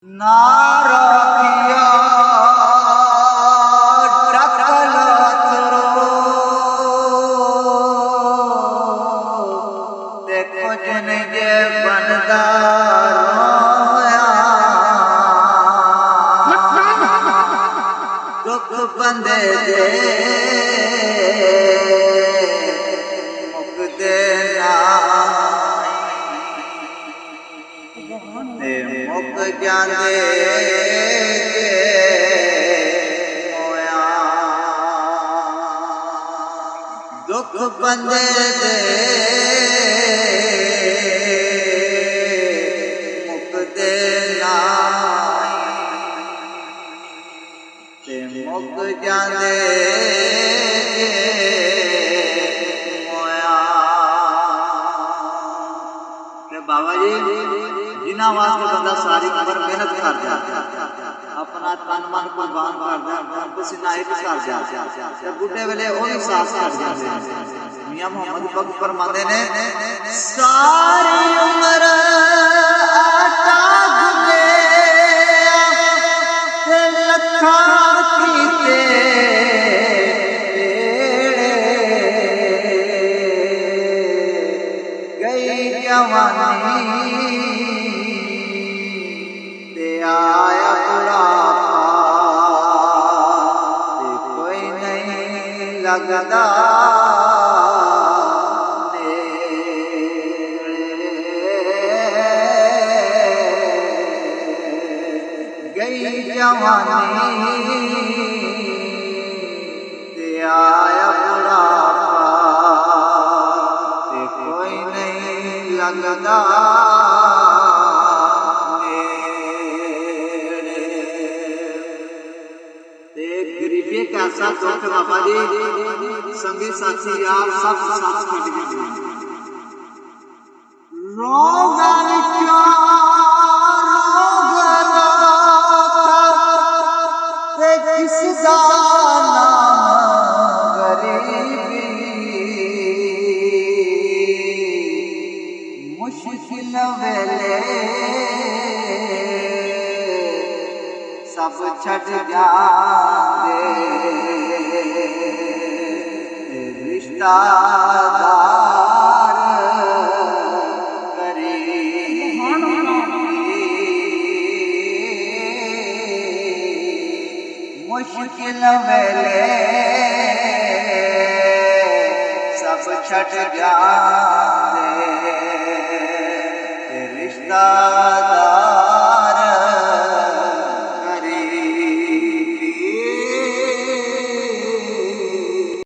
ना रखिया टकलत देखो जन जे बनदा रोया दुख बंदे दे मुकदे ते मुक जांदे होया दुख बंदे दे मुकदे ते मुक जांदे होया। बाबा जी जिन्ना वास्ते बंदा सारी उम्र मेहनत करदा अपना तन मन कुर्बान करदा पसीना एक कर जा बुढ़े वेले वो एहसास कर जाते मियां मोहम्मद भगत फरमाते ने सारी उम्र आटा गुले ते लखां कीते गई जवानी आया बुढ़ापा कोई नहीं लगदा गई जवानी आया बुढ़ापा कोई नहीं लगदा कैसा दुख बाबा जी संगी साथी यार सब साथ छड़ गए रोगन क्या रोग ते किस दा नाम गरीबी मुश्किल वेले सब छड़ जाते रिश्तेदार मुश्किल वेले सब छड़ जाते रिश्तेदार